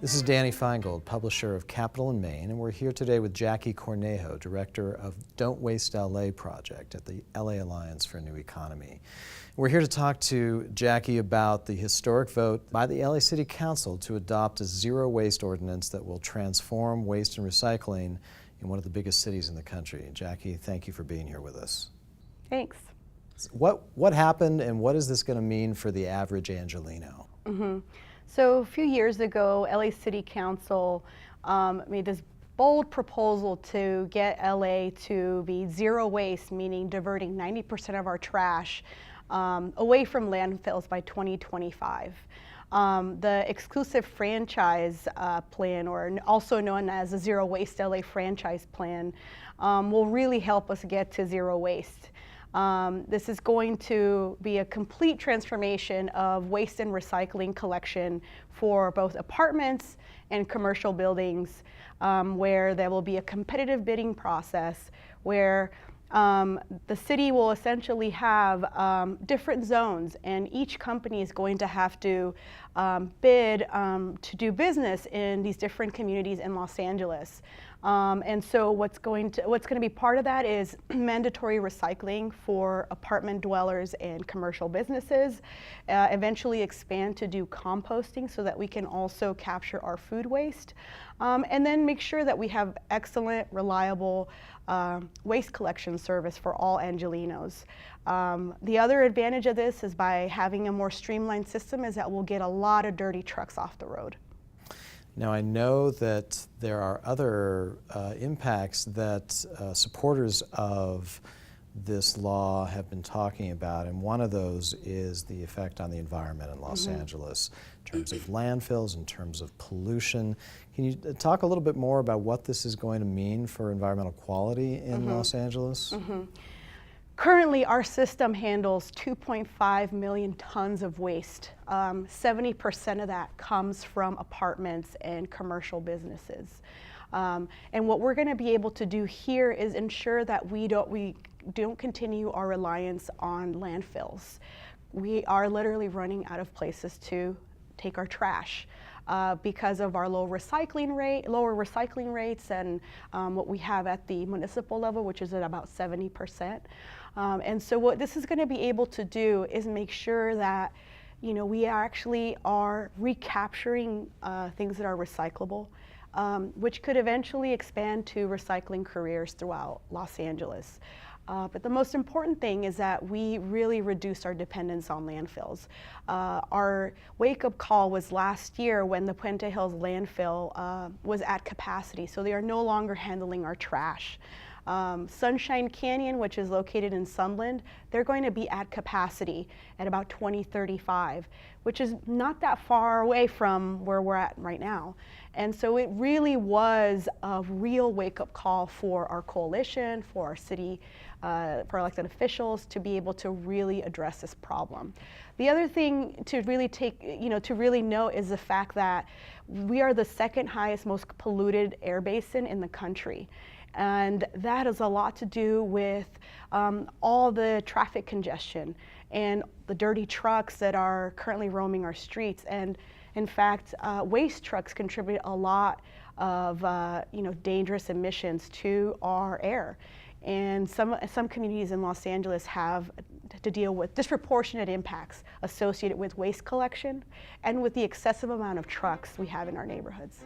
This is Danny Feingold, publisher of Capital in Maine, and we're here today with Jacki Cornejo, director of Don't Waste LA project at the LA Alliance for a New Economy. We're here to talk to Jacki about the historic vote by the LA City Council to adopt a zero waste ordinance that will transform waste and recycling in one of the biggest cities in the country. Jacki, thank you for being here with us. Thanks. What happened, and what is this going to mean for the average Angelino? So a few years ago, LA City Council made this bold proposal to get LA to be zero waste, meaning diverting 90% of our trash away from landfills by 2025. The exclusive franchise plan, or also known as the Zero Waste LA franchise plan, will really help us get to zero waste. This is going to be a complete transformation of waste and recycling collection for both apartments and commercial buildings, where there will be a competitive bidding process where the city will essentially have different zones, and each company is going to have to bid to do business in these different communities in Los Angeles. And so what's going to be part of that is mandatory recycling for apartment dwellers and commercial businesses, eventually expand to do composting so that we can also capture our food waste, and then make sure that we have excellent, reliable waste collection service for all Angelinos. The other advantage of this is by having a more streamlined system is that we'll get a lot of dirty trucks off the road. Now, I know that there are other impacts that supporters of this law have been talking about, and one of those is the effect on the environment in Los Angeles in terms of landfills, in terms of pollution. Can you talk a little bit more about what this is going to mean for environmental quality in Los Angeles? Currently, our system handles 2.5 million tons of waste. 70% of that comes from apartments and commercial businesses. And what we're going to be able to do here is ensure that we don't continue our reliance on landfills. We are literally running out of places to take our trash. Because of our lower recycling rates and what we have at the municipal level, which is at about 70%. And so what this is going to be able to do is make sure that, we actually are recapturing things that are recyclable, which could eventually expand to recycling careers throughout Los Angeles. But the most important thing is that we really reduce our dependence on landfills. Our wake-up call was last year when the Puente Hills landfill was at capacity, so they are no longer handling our trash. Sunshine Canyon, which is located in Sunland, they're going to be at capacity at about 2035, which is not that far away from where we're at right now. And so it really was a real wake-up call for our coalition, for our city, for elected officials to be able to really address this problem. The other thing to really to really note is the fact that we are the second highest, most polluted air basin in the country. And that has a lot to do with all the traffic congestion and the dirty trucks that are currently roaming our streets. And in fact, waste trucks contribute a lot of dangerous emissions to our air. And some communities in Los Angeles have to deal with disproportionate impacts associated with waste collection and with the excessive amount of trucks we have in our neighborhoods.